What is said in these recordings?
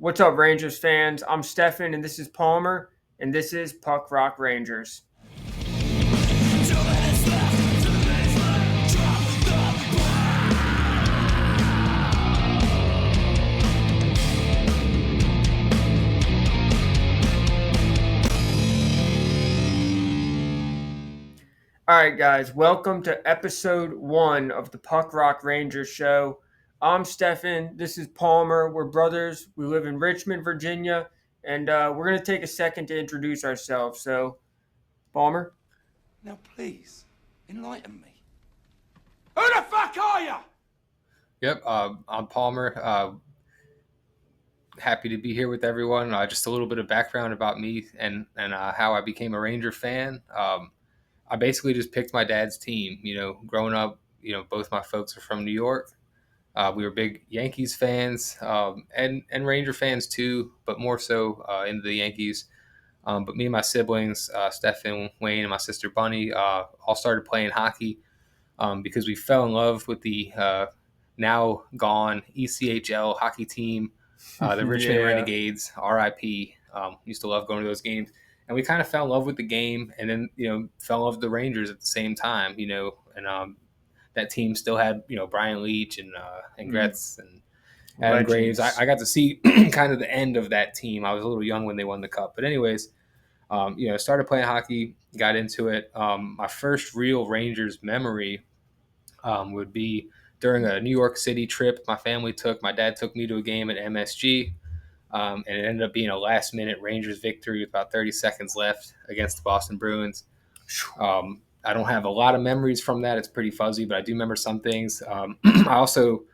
What's up, Rangers fans? I'm Stefan, and this is Palmer, and this is Puck Rock Rangers. All right, guys, welcome to episode 1 of the Puck Rock Rangers show. I'm Stefan. This is Palmer. We're brothers. We live in Richmond, Virginia, and we're going to take a second to introduce ourselves. So, Palmer? Now, please, enlighten me. Who the fuck are you? Yep, I'm Palmer. Happy to be here with everyone. Just a little bit of background about me and how I became a Ranger fan. I basically just picked my dad's team. Growing up, both my folks are from New York. We were big Yankees fans and Ranger fans too, but more so into the Yankees. But me and my siblings, Stephen, Wayne, and my sister Bunny, all started playing hockey because we fell in love with the now gone ECHL hockey team, the Richmond Renegades, RIP. Used to love going to those games. And we kind of fell in love with the game and then, fell in love with the Rangers at the same time, and that team still had, Brian Leach and Gretz and Adam Graves. I got to see kind of the end of that team. I was a little young when they won the cup. But anyways, started playing hockey, got into it. My first real Rangers memory would be during a New York City trip my family took. My dad took me to a game at MSG, and it ended up being a last-minute Rangers victory with about 30 seconds left against the Boston Bruins. I don't have a lot of memories from that. It's pretty fuzzy, but I do remember some things. I also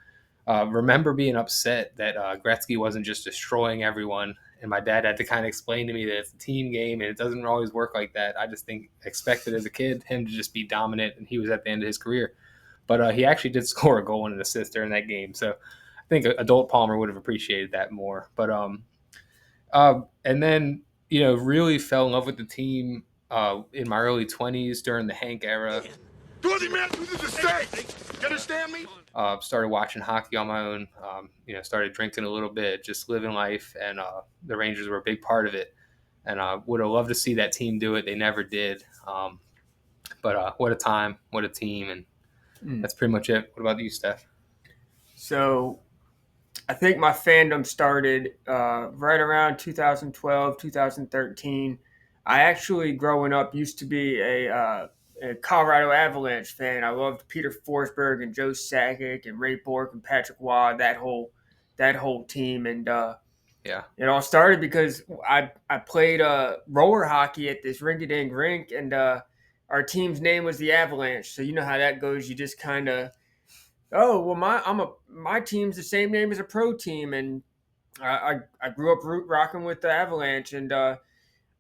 remember being upset that Gretzky wasn't just destroying everyone, and my dad had to kind of explain to me that it's a team game and it doesn't always work like that. I just expected as a kid him to just be dominant, and he was at the end of his career. But he actually did score a goal and an assist during that game. So I think adult Palmer would have appreciated that more. But and then, really fell in love with the team in my early 20s during the Hank era. Drury, man, this is a state. You understand me? Started watching hockey on my own. Started drinking a little bit, just living life. And the Rangers were a big part of it. And I would have loved to see that team do it. They never did. But what a time, what a team. And that's pretty much it. What about you, Steph? So, I think my fandom started right around 2012, 2013. I actually, growing up, used to be a Colorado Avalanche fan. I loved Peter Forsberg and Joe Sakic and Ray Bourque and Patrick Waugh, that whole team. And it all started because I played roller hockey at this rinky-dink rink, and our team's name was the Avalanche. So you know how that goes. You just kind of, oh well, my team's the same name as a pro team, and I grew up rocking with the Avalanche, and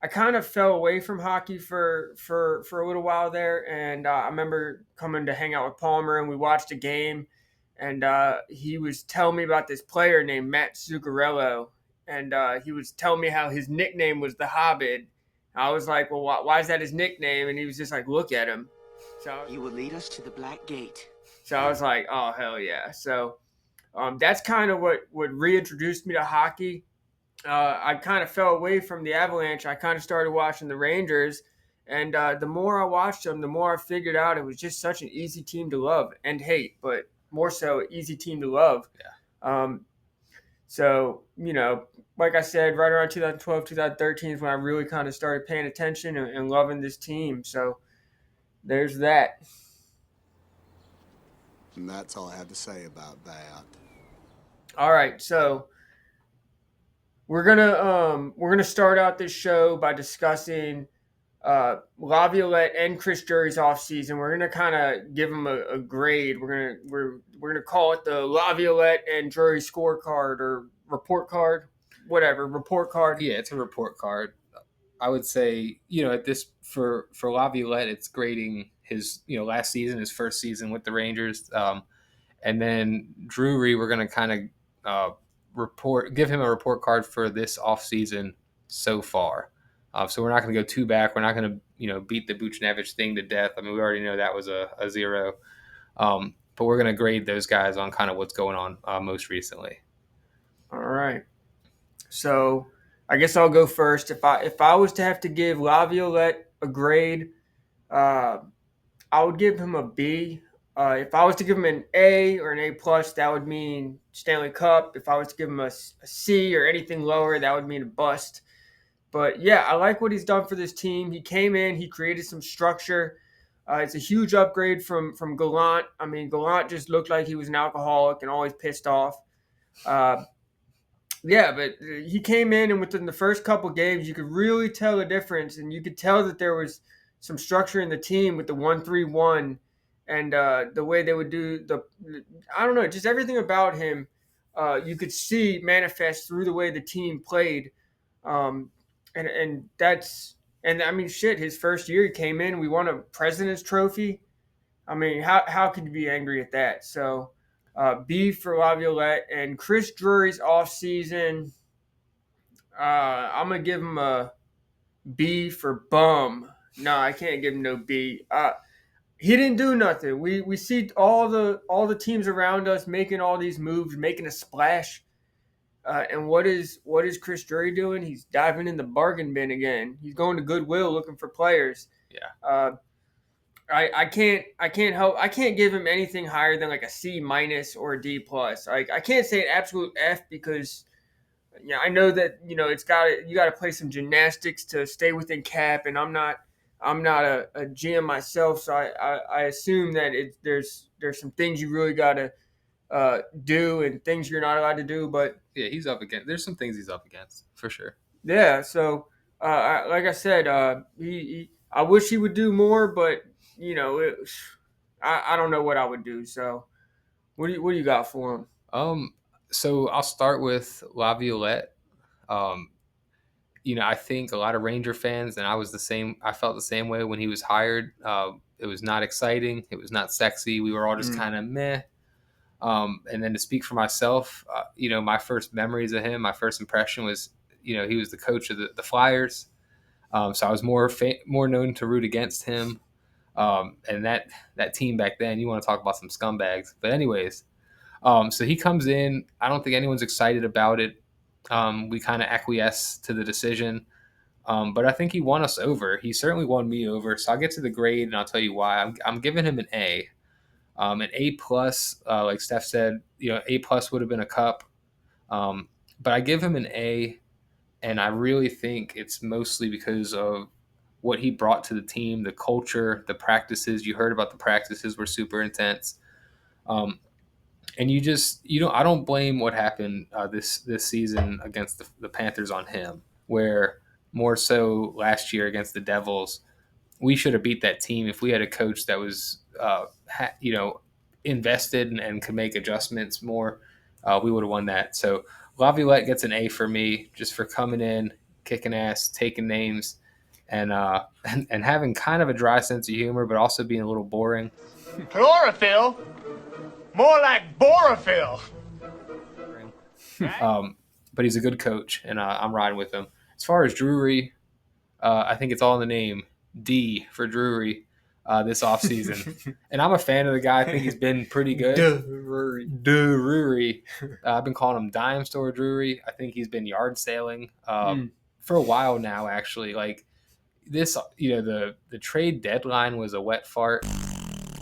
I kind of fell away from hockey for a little while there, and I remember coming to hang out with Palmer, and we watched a game, and he was telling me about this player named Matt Zuccarello, and he was telling me how his nickname was the Hobbit. I was like, well, why is that his nickname? And he was just like, look at him. So you will lead us to the Black Gate. So I was like, oh, hell yeah. So that's kind of what reintroduced me to hockey. I kind of fell away from the Avalanche. I kind of started watching the Rangers. And the more I watched them, the more I figured out it was just such an easy team to love and hate, but more so easy team to love. Yeah. So, like I said, right around 2012, 2013 is when I really kind of started paying attention and loving this team. So there's that. And that's all I have to say about that. All right, so we're gonna start out this show by discussing Laviolette and Chris Drury's offseason. We're gonna kind of give them a grade. We're gonna call it the Laviolette and Drury scorecard or report card, whatever report card. Yeah, it's a report card. I would say, at this for Laviolette, it's grading his last season, his first season with the Rangers, and then Drury, we're gonna kind of give him a report card for this offseason so far. So we're not going to go too back. We're not going to, beat the Buchnevich thing to death. I mean, we already know that was a 0. But we're going to grade those guys on kind of what's going on most recently. All right. So I guess I'll go first. If I was to have to give Laviolette a grade, uh, I would give him a B. If I was to give him an A or an A plus, that would mean Stanley Cup. If I was to give him a C or anything lower, that would mean a bust. But yeah, I like what he's done for this team. He came in, he created some structure. It's a huge upgrade from Gallant. I mean, Gallant just looked like he was an alcoholic and always pissed off. Uh, yeah, but he came in, and within the first couple games, you could really tell the difference, and you could tell that there was some structure in the team with the 1-3-1, and the way they would do the. I don't know, just everything about him. You could see manifest through the way the team played, um, and that's and I mean, shit. His first year, he came in, we won a President's Trophy. I mean, how could you be angry at that? So, B for Laviolette and Chris Drury's off season. I'm gonna give him a B for bum. No, I can't give him no B. He didn't do nothing. We see all the teams around us making all these moves, making a splash. And what is Chris Drury doing? He's diving in the bargain bin again. He's going to Goodwill looking for players. Yeah. I can't give him anything higher than like a C minus or a D plus. Like I can't say an absolute F because I know that you got to play some gymnastics to stay within cap, and I'm not a GM myself, so I assume that there's some things you really got to do and things you're not allowed to do, but Yeah, he's up against. There's some things he's up against for sure. yeah. So like I said, I wish he would do more, but I don't know what I would do. So what do you got for him? So I'll start with Laviolette. Um, I think a lot of Ranger fans, and I was the same. I felt the same way when he was hired. It was not exciting. It was not sexy. We were all just kind of meh. And then to speak for myself, my first memories of him, my first impression was, he was the coach of the Flyers. So I was more known to root against him. And that team back then, you want to talk about some scumbags. But anyways, so he comes in. I don't think anyone's excited about it. We kind of acquiesce to the decision. But I think he won us over. He certainly won me over. So I'll get to the grade and I'll tell you why. I'm giving him an A. An A plus, like Steph said, A plus would have been a cup. But I give him an A, and I really think it's mostly because of what he brought to the team, the culture, the practices. You heard about the practices were super intense. And I don't blame what happened this season against the Panthers on him, where more so last year against the Devils, we should have beat that team if we had a coach that was, invested and could make adjustments more. We would have won that. So Laviolette gets an A for me just for coming in, kicking ass, taking names, and and having kind of a dry sense of humor, but also being a little boring. Chlorophyll? More like borophyll. But he's a good coach, and I'm riding with him. As far as Drury, I think it's all in the name. D for Drury this offseason. And I'm a fan of the guy. I think he's been pretty good. Drury. I've been calling him Dime Store Drury. I think he's been yard sailing for a while now, actually. Like this, the trade deadline was a wet fart.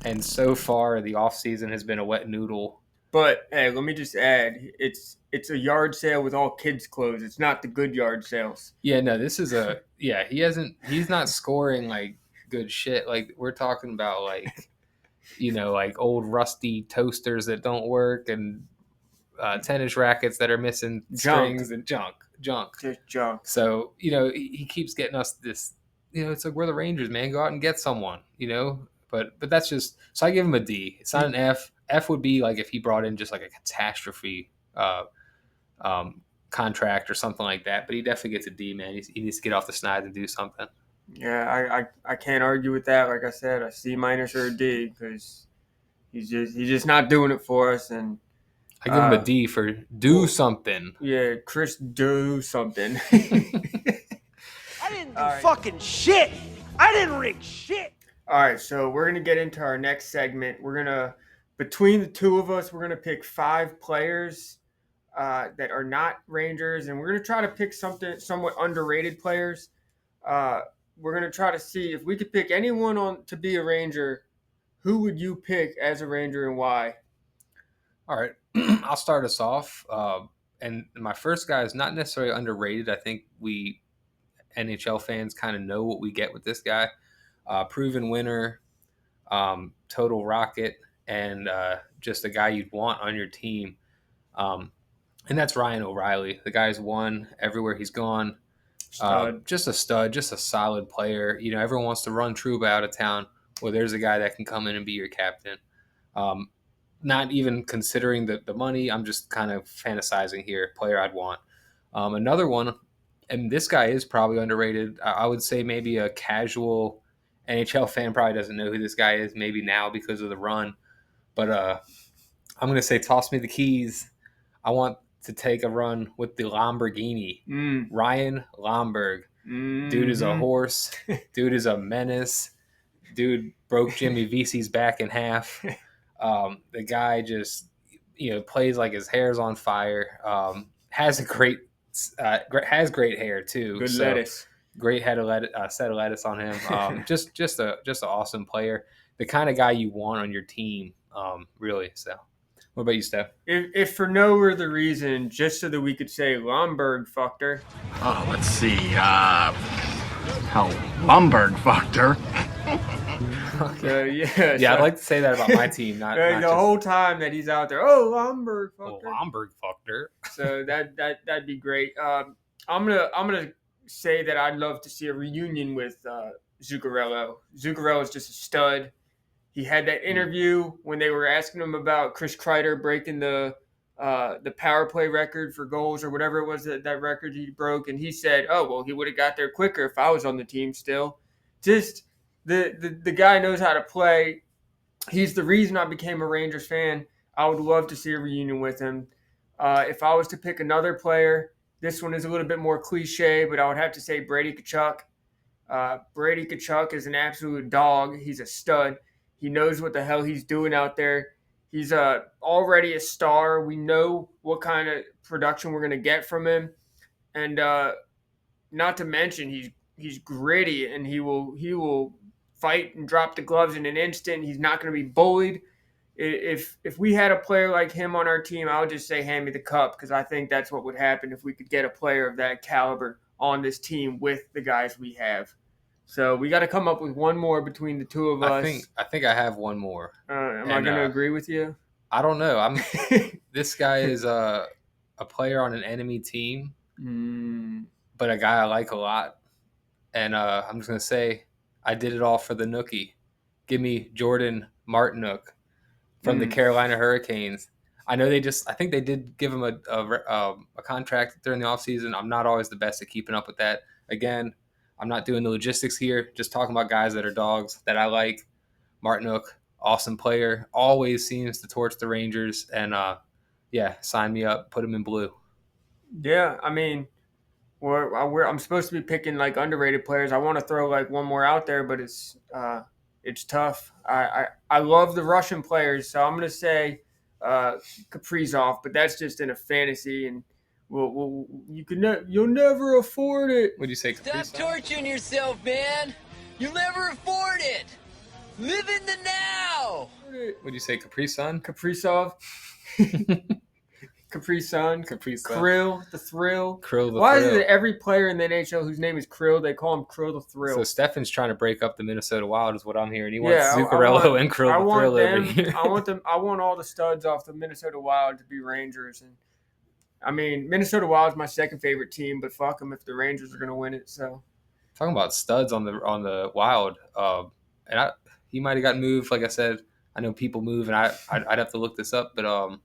And so far, the offseason has been a wet noodle. But hey, let me just add, it's a yard sale with all kids' clothes. It's not the good yard sales. Yeah, no, this is he's not scoring like good shit. Like we're talking about like, like old rusty toasters that don't work and tennis rackets that are missing strings and junk. Just junk. So, he keeps getting us this, it's like we're the Rangers, man. Go out and get someone, But that's just so I give him a D. It's not an F. F would be like if he brought in just like a catastrophe contract or something like that. But he definitely gets a D, man. He needs to get off the schneid and do something. Yeah, I can't argue with that. Like I said, a C minus or a D because he's just not doing it for us. And I give him a D for do something. Yeah, Chris, do something. I didn't do fucking shit. I didn't rig shit. All right, so we're going to get into our next segment. Between the two of us, we're going to pick 5 players that are not Rangers, and we're going to try to pick something somewhat underrated players. We're going to try to see if we could pick anyone on to be a Ranger. Who would you pick as a Ranger and why? All right, I'll start us off. And my first guy is not necessarily underrated. I think we NHL fans kind of know what we get with this guy. Proven winner, total rocket, and just a guy you'd want on your team. And that's Ryan O'Reilly. The guy's won everywhere he's gone. Just a stud, just a solid player. You know, everyone wants to run Trouba out of town. Well, there's a guy that can come in and be your captain. Not even considering the money. I'm just kind of fantasizing here. Player I'd want. Another one, and this guy is probably underrated. I would say maybe a casual NHL fan probably doesn't know who this guy is. Maybe now because of the run. But I'm going to say toss me the keys. I want to take a run with the Lamborghini. Ryan Lomberg. Dude is a horse. Dude is a menace. Dude broke Jimmy Vesey's back in half. The guy just, plays like his hair's on fire. Has great hair too. Good lettuce. Great set of lettuce on him. Just an awesome player. The kind of guy you want on your team. Really. So, what about you, Steph? If for no other reason, just so that we could say Lomberg fucked her. Oh, let's see. How Lomberg fucked her. Yeah, I'd like to say that about my team. Not the whole time that he's out there. Oh, Lomberg fucked her. Lomberg fucked her. So that'd be great. I'm gonna say that I'd love to see a reunion with Zuccarello. Zuccarello's just a stud. He had that interview when they were asking him about Chris Kreider breaking the power play record for goals or whatever it was that record he broke, and he said, "Oh well, he would have got there quicker if I was on the team still." Just the guy knows how to play. He's the reason I became a Rangers fan. I would love to see a reunion with him. If I was to pick another player, this one is a little bit more cliche, but I would have to say Brady Tkachuk. Brady Tkachuk is an absolute dog. He's a stud. He knows what the hell he's doing out there. He's already a star. We know what kind of production we're going to get from him. And not to mention, he's gritty, and he will fight and drop the gloves in an instant. He's not going to be bullied. If we had a player like him on our team, I would just say hand me the cup, because I think that's what would happen if we could get a player of that caliber on this team with the guys we have. So we got to come up with one more between the two of us. I think I have one more. Am I going to agree with you? I don't know. This guy is a player on an enemy team, but a guy I like a lot. And I'm just going to say I did it all for the Nookie. Give me Jordan Martinook from the Carolina Hurricanes. I know I think they did give him a contract during the offseason. I'm not always the best at keeping up with that. Again, I'm not doing the logistics here, just talking about guys that are dogs that I like. Martinook, awesome player, always seems to torch the Rangers. And, sign me up, put him in blue. Yeah, I mean, I'm supposed to be picking, like, underrated players. I want to throw, like, one more out there, but it's tough. I love the Russian players, so I'm going to say Kaprizov, but that's just in a fantasy, and you'll never afford it. What do you say, Kaprizov? Stop torturing yourself, man. You'll never afford it. Live in the now. What do you say, Kaprizov? Capri Sun, Krill the Thrill. Why is it every player in the NHL whose name is Krill, they call him Krill the Thrill? So Stefan's trying to break up the Minnesota Wild is what I'm hearing. He wants Zuccarello and Krill the Thrill over here. I want all the studs off the Minnesota Wild to be Rangers. And I mean, Minnesota Wild is my second favorite team, but fuck them if the Rangers are going to win it. So talking about studs on the Wild, and he might have gotten moved. Like I said, I know people move, and I'd have to look this up, but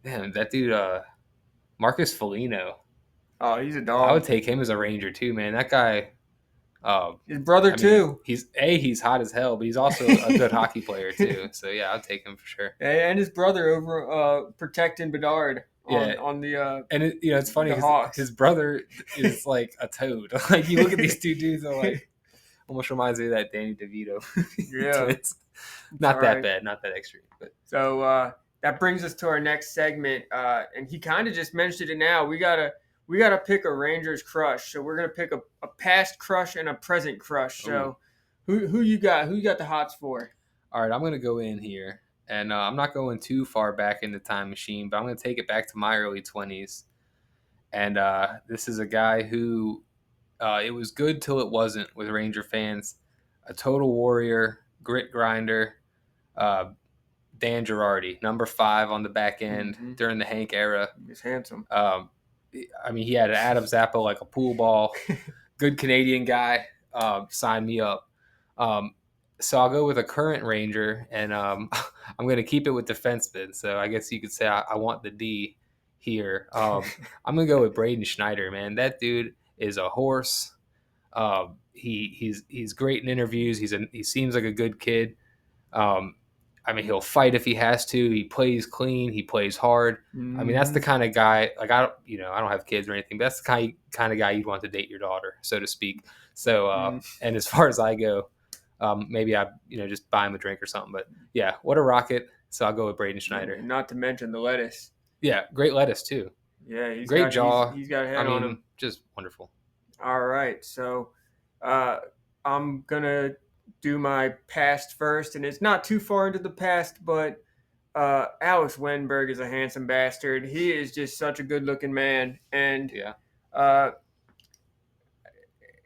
man, that dude, Marcus Foligno. Oh, he's a dog. I would take him as a Ranger too, man. That guy. His brother too. He's hot as hell, but he's also a good hockey player too. So yeah, I'll take him for sure. And his brother over protecting Bedard on the. And it's funny because his brother is like a toad. Like you look at these two dudes, and like almost reminds me of that Danny DeVito. Yeah, it's not that bad, not that extreme. But so that brings us to our next segment. And he kind of just mentioned it now. We gotta pick a Rangers crush. So we're gonna pick a past crush and a present crush. So who you got? Who you got the hots for? All right, I'm gonna go in here, and I'm not going too far back in the time machine, but I'm gonna take it back to my early 20s. And this is a guy who it was good till it wasn't with Ranger fans. A total warrior, grit grinder, Dan Girardi, number 5 on the back end during the Hank era. He's handsome. I mean, he had an Adam Zappa like a pool ball. Good Canadian guy. Sign me up. So I'll go with a current Ranger, and I'm going to keep it with defenseman. So I guess you could say I want the D here. I'm going to go with Braden Schneider, man. That dude is a horse. He's great in interviews. He seems like a good kid. I mean, he'll fight if he has to. He plays clean. He plays hard. I mean, that's the kind of guy. Like I don't have kids or anything, but that's the kind of guy you'd want to date your daughter, so to speak. So, and as far as I go, maybe I just buy him a drink or something. But yeah, what a rocket! So I'll go with Braden Schneider. Not to mention the lettuce. Yeah, great lettuce too. Yeah, great jaw. He's got a head on him. Just wonderful. All right, so I'm gonna do my past first, and it's not too far into the past, but Alex Wenberg is a handsome bastard. He is just such a good-looking man, and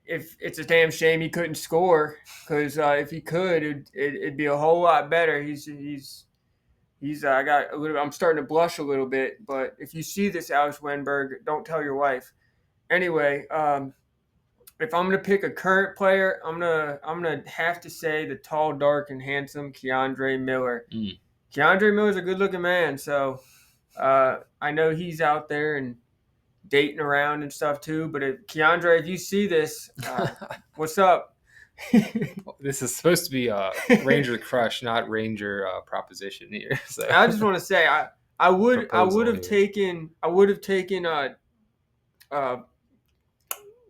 if it's a damn shame he couldn't score, because if he could, it'd be a whole lot better. I'm starting to blush a little bit, but if you see this Alex Wenberg, don't tell your wife. Anyway, if I'm gonna pick a current player, I'm gonna have to say the tall, dark, and handsome Keandre Miller. Keandre Miller's a good-looking man, so I know he's out there and dating around and stuff too. But Keandre, if you see this, what's up? This is supposed to be a Ranger crush, not Ranger proposition here. So I just want to say I would have taken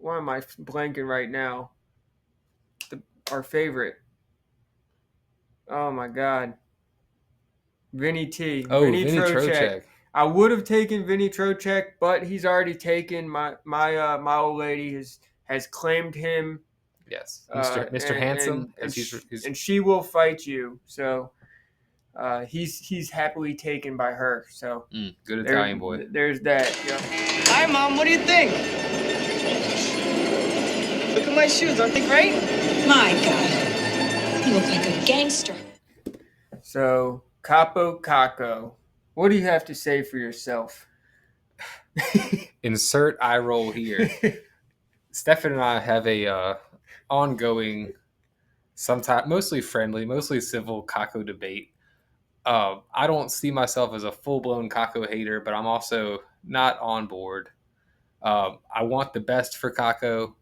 why am I blanking right now? Our favorite. Oh my God. Vinny T. Oh, Vinny Trocheck. I would have taken Vinny Trocheck, but he's already taken my old lady has claimed him. Yes, Mr. Handsome, and she will fight you. So he's happily taken by her. So good Italian boy. There's that. Yeah. Hi, Mom. What do you think? Look at my shoes. Aren't they great? My God, you look like a gangster. So Capo Caco, what do you have to say for yourself? Insert eye roll here. Stefan and I have a ongoing, sometimes mostly friendly, mostly civil Caco debate. I don't see myself as a full-blown Caco hater, but I'm also not on board. I want the best for Caco.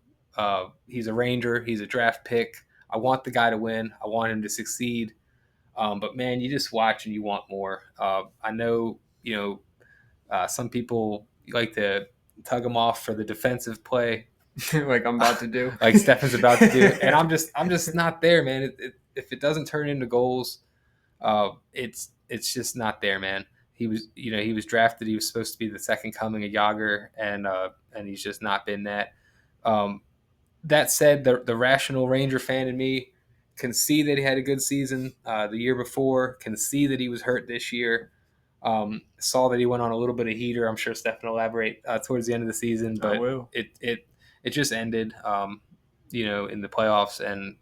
He's a Ranger. He's a draft pick. I want the guy to win. I want him to succeed. But man, you just watch and you want more. I know, some people like to tug him off for the defensive play, like I'm about to do, like Stefan's about to do, and I'm just not there, man. If it doesn't turn into goals, it's just not there, man. He was drafted. He was supposed to be the second coming of Yager, and he's just not been that. That said, the rational Ranger fan in me can see that he had a good season the year before, can see that he was hurt this year, saw that he went on a little bit of heater. I'm sure Stefan will elaborate towards the end of the season, but it just ended, in the playoffs, and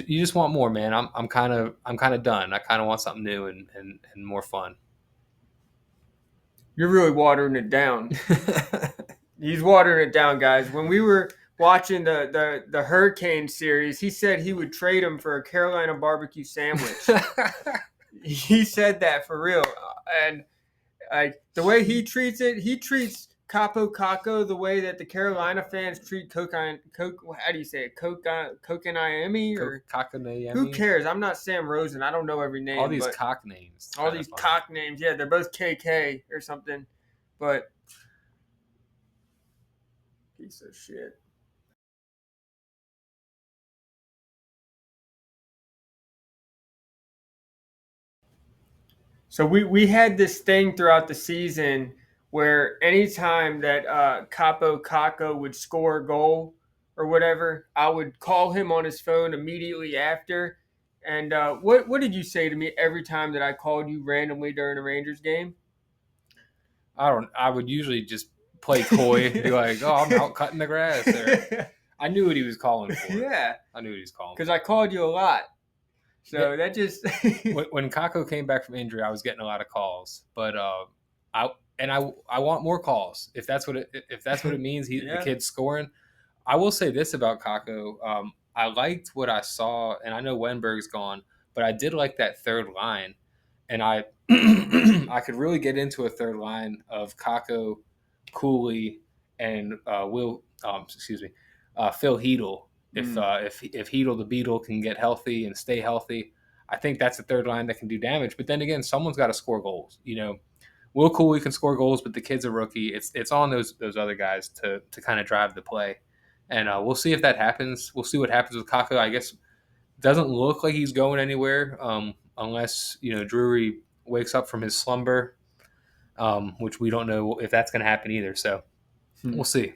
you just want more, man. I'm kind of done. I kind of want something new and more fun. You're really watering it down. He's watering it down, guys. When we were watching the Hurricane series, he said he would trade him for a Carolina barbecue sandwich. He said that for real. And the way he treats it, he treats Capo Caco the way that the Carolina fans treat how do you say it? Kokanayemi or Kokanayemi? Who cares? I'm not Sam Rosen. I don't know every name. All these cock names. All these cock names. Yeah, they're both KK or something. But piece of shit. So we had this thing throughout the season where anytime that Capo Caco would score a goal or whatever, I would call him on his phone immediately after. And what did you say to me every time that I called you randomly during a Rangers game? I would usually just play coy, be like, "Oh, I'm out cutting the grass." Or I knew what he was calling for. Yeah, I knew what he was calling because for. I called you a lot. So Yeah. that just When Kako came back from injury, I was getting a lot of calls, but I want more calls if that's what it means. The Yeah. kid's scoring. I will say this about Kako. I liked what I saw, and I know Wenberg's gone, but I did like that third line, and I I could really get into a third line of Kako, Cooley, and Phil Heedle. If Heedle the Beetle can get healthy and stay healthy, I think that's a third line that can do damage. But then again, someone's got to score goals. Will Cooley can score goals, but the kid's a rookie. It's on those other guys to kind of drive the play, and we'll see if that happens. We'll see what happens with Kako. I guess doesn't look like he's going anywhere unless Drury wakes up from his slumber, which we don't know if that's going to happen either. So we'll see.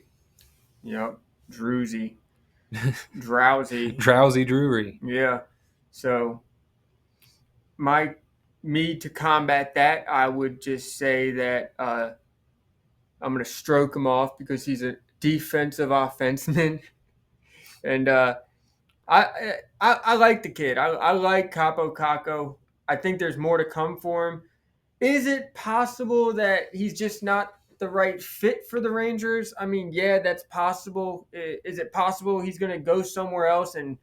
Yep, Drowsy. Drowsy Drury. Yeah. So me to combat that, I would just say that I'm going to stroke him off because he's a defensive offenseman, and I like the kid. I like Capo Caco. I think there's more to come for him. Is it possible that he's just not the right fit for the Rangers? I mean, yeah, that's possible. Is it possible he's going to go somewhere else and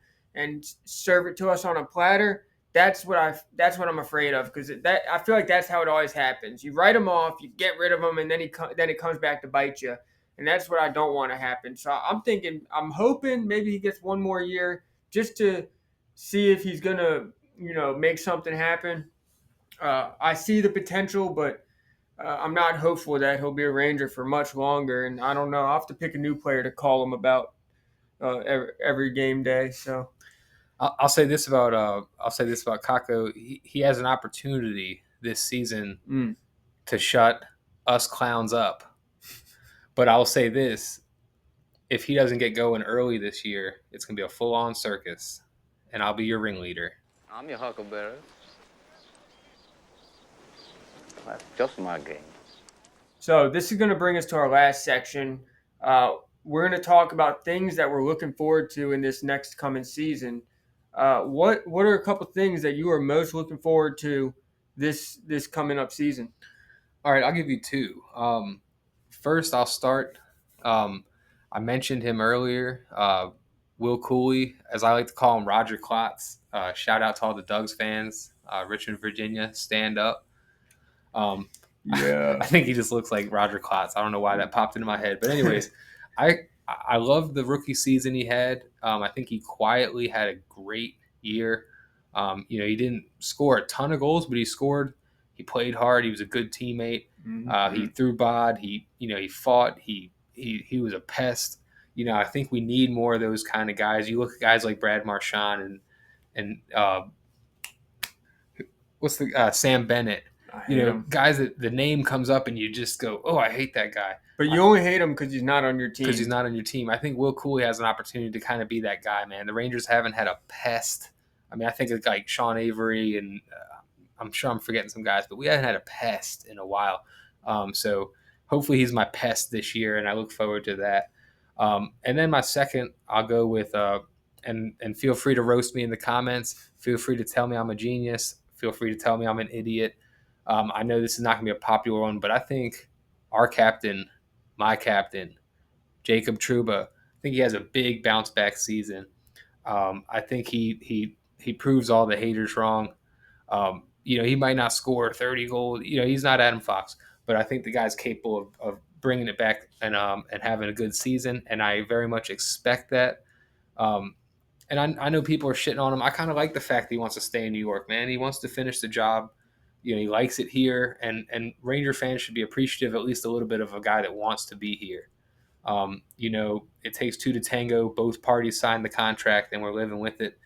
serve it to us on a platter? That's what I'm afraid of, because that I feel like that's how it always happens. You write him off, you get rid of him, and then then it comes back to bite you, and that's what I don't want to happen. So I'm hoping maybe he gets one more year just to see if he's gonna make something happen. I see the potential, but I'm not hopeful that he'll be a Ranger for much longer. And I don't know. I'll have to pick a new player to call him about every game day. So I'll say this about Kako. He has an opportunity this season to shut us clowns up. But I'll say this: if he doesn't get going early this year, it's gonna be a full-on circus, and I'll be your ringleader. I'm your huckleberry. That's just my game. So this is going to bring us to our last section. We're going to talk about things that we're looking forward to in this next coming season. What are a couple things that you are most looking forward to this coming up season? All right, I'll give you two. First, I'll start. I mentioned him earlier. Will Cooley, as I like to call him, Roger Klotz. Shout out to all the Doug's fans. Richmond, Virginia, stand up. Yeah, I think he just looks like Roger Klotz. I don't know why that popped into my head, but anyways, I love the rookie season he had. I think he quietly had a great year. He didn't score a ton of goals, but he scored. He played hard. He was a good teammate. He threw bod. He fought. He was a pest. I think we need more of those kind of guys. You look at guys like Brad Marchand and Sam Bennett. Guys that the name comes up and you just go, oh, I hate that guy. But you only hate him because he's not on your team. Because he's not on your team. I think Will Cooley has an opportunity to kind of be that guy, man. The Rangers haven't had a pest. I mean, I think it's like Sean Avery, and I'm sure I'm forgetting some guys, but we haven't had a pest in a while. So hopefully he's my pest this year, and I look forward to that. And then my second, I'll go with, and feel free to roast me in the comments. Feel free to tell me I'm a genius. Feel free to tell me I'm an idiot. I know this is not going to be a popular one, but I think our captain, my captain, Jacob Trouba, I think he has a big bounce back season. I think he proves all the haters wrong. He might not score 30 goals. He's not Adam Fox, but I think the guy's capable of bringing it back and having a good season, and I very much expect that. And I know people are shitting on him. I kind of like the fact that he wants to stay in New York, man. He wants to finish the job. He likes it here, and Ranger fans should be appreciative at least a little bit of a guy that wants to be here. It takes two to tango. Both parties signed the contract, and we're living with it.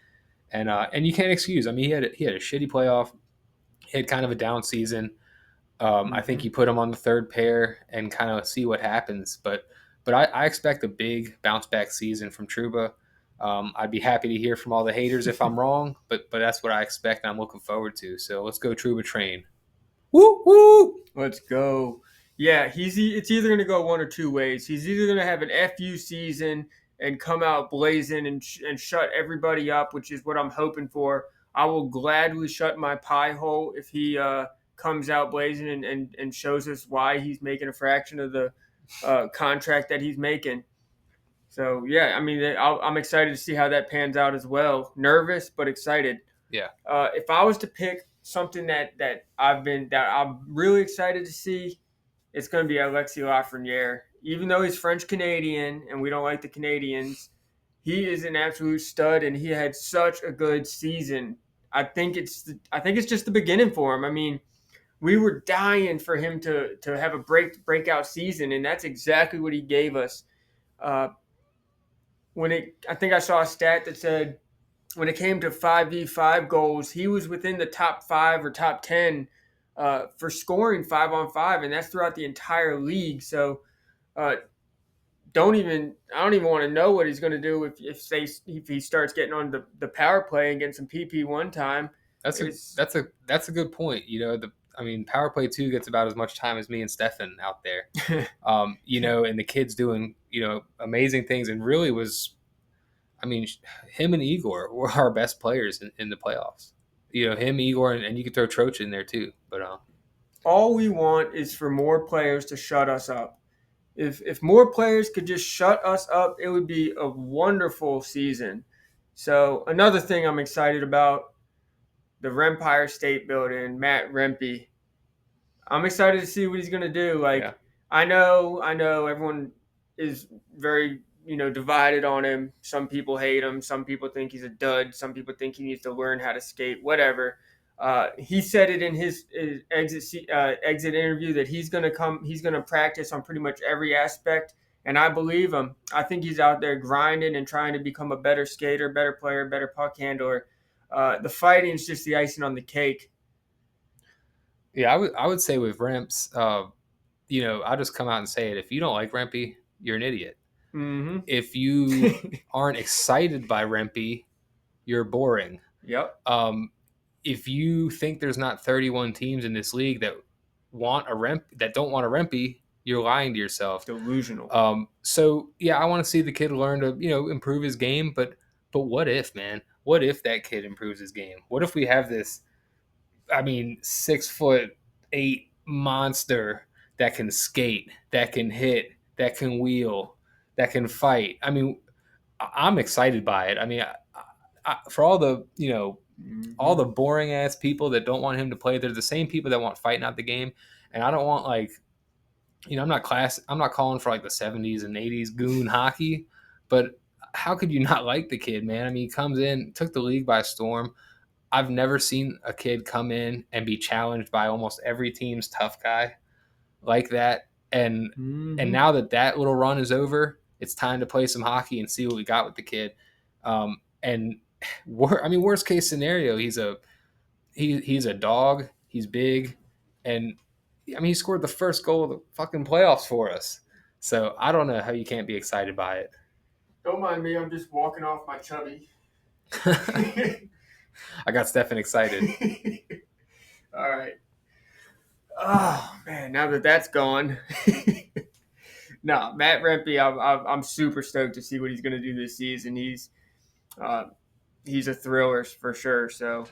And you can't excuse. I mean, he had a shitty playoff. He had kind of a down season. I think Mm-hmm. you put him on the third pair and kind of see what happens. But I expect a big bounce back season from Trouba. I'd be happy to hear from all the haters if I'm wrong, but that's what I expect and I'm looking forward to. So let's go Trouba train. Woo woo! Let's go. Yeah, it's either going to go one or two ways. He's either going to have an FU season and come out blazing and shut everybody up, which is what I'm hoping for. I will gladly shut my pie hole if he comes out blazing and shows us why he's making a fraction of the contract that he's making. So yeah, I mean, I'm excited to see how that pans out as well. Nervous but excited. Yeah. If I was to pick something that I'm really excited to see, it's going to be Alexis Lafreniere. Even though he's French Canadian and we don't like the Canadians, he is an absolute stud and he had such a good season. I think it's just the beginning for him. I mean, we were dying for him to have a breakout season, and that's exactly what he gave us. Uh, I think I saw a stat that said when it came to 5v5 goals, he was within the top 5 or top 10 for scoring 5-on-5, and that's throughout the entire league. So uh, I don't even want to know what he's going to do if he starts getting on the power play and getting some PP1 time. That's a good point. Power play 2 gets about as much time as me and Stefan out there. And the kid's doing, amazing things and really was, him and Igor were our best players in the playoffs. Him, Igor, and you could throw Troch in there too. But all we want is for more players to shut us up. If more players could just shut us up, it would be a wonderful season. So another thing I'm excited about, the Rempire State Building, Matt Rempe. I'm excited to see what he's gonna do. Like, yeah. I know everyone is very, divided on him. Some people hate him. Some people think he's a dud. Some people think he needs to learn how to skate. Whatever. He said it in his exit interview that he's gonna practice on pretty much every aspect, and I believe him. I think he's out there grinding and trying to become a better skater, better player, better puck handler. The fighting is just the icing on the cake. Yeah, I would say with Remps, I'll just come out and say it. If you don't like Rempy, you're an idiot. Mm-hmm. If you aren't excited by Rempy, you're boring. Yep. If you think there's not 31 teams in this league that don't want a Rempy, you're lying to yourself. Delusional. So yeah, I want to see the kid learn to improve his game, but what if, man? What if that kid improves his game? What if we have this 6'8" monster that can skate, that can hit, that can wheel, that can fight? I'm excited by it. For all the all the boring ass people that don't want him to play, they're the same people that want fighting out the game. And I don't want I'm not calling for like the 70s and 80s goon hockey, but how could you not like the kid, man? He comes in, took the league by storm. I've never seen a kid come in and be challenged by almost every team's tough guy like that. And now that little run is over, it's time to play some hockey and see what we got with the kid. Worst case scenario, he's a dog. He's big, and he scored the first goal of the fucking playoffs for us. So I don't know how you can't be excited by it. Don't mind me. I'm just walking off my chubby. I got Stefan excited. All right. Oh man, now that that's gone. No, Matt Rempe, I'm super stoked to see what he's going to do this season. He's a thriller for sure. So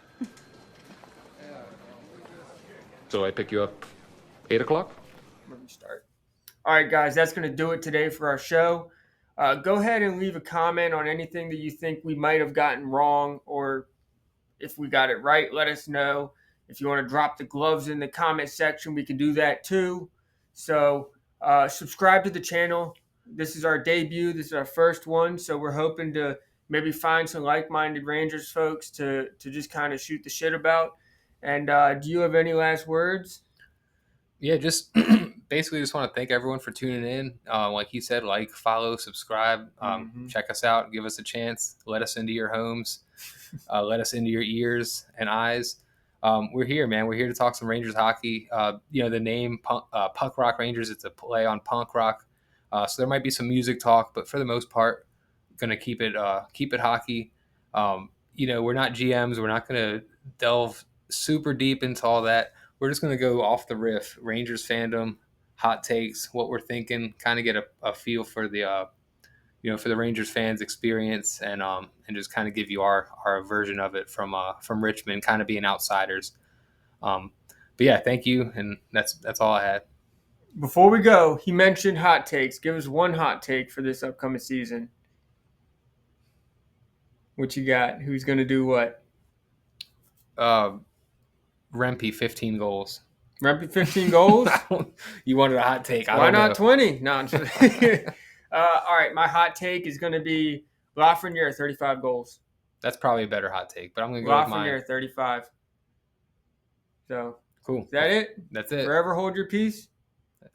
I pick you up 8 o'clock? let me start. All right, guys, that's going to do it today for our show. Go ahead and leave a comment on anything that you think we might have gotten wrong, or if we got it right, let us know. If you want to drop the gloves in the comment section, we can do that too. So subscribe to the channel. This is our debut. This is our first one. So we're hoping to maybe find some like-minded Rangers folks to just kind of shoot the shit about. And do you have any last words? Yeah, just basically just want to thank everyone for tuning in. Like he said, follow, subscribe, check us out, give us a chance, let us into your homes, let us into your ears and eyes. We're here, man. We're here to talk some Rangers hockey. The name Punk Rock Rangers, it's a play on punk rock. So there might be some music talk, but for the most part, gonna keep it hockey. We're not GMs. We're not gonna delve super deep into all that. We're just gonna go off the riff. Rangers fandom, hot takes, what we're thinking, kind of get a feel for the for the Rangers fans experience, and just kind of give you our version of it from Richmond, kind of being outsiders. But yeah, thank you, and that's all I had. Before we go, he mentioned hot takes. Give us one hot take for this upcoming season. What you got? Who's going to do what? Rempe 15 goals. Rempe 15 goals? You wanted a hot take. Why not 20? No, I'm just all right, my hot take is going to be Lafreniere 35 goals. That's probably a better hot take, but I'm going to go with mine. Lafreniere 35. So, cool. Is that it? That's it. Forever hold your peace.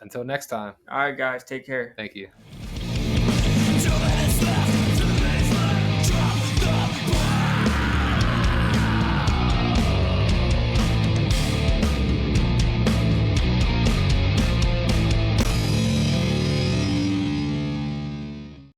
Until next time. All right, guys, take care. Thank you.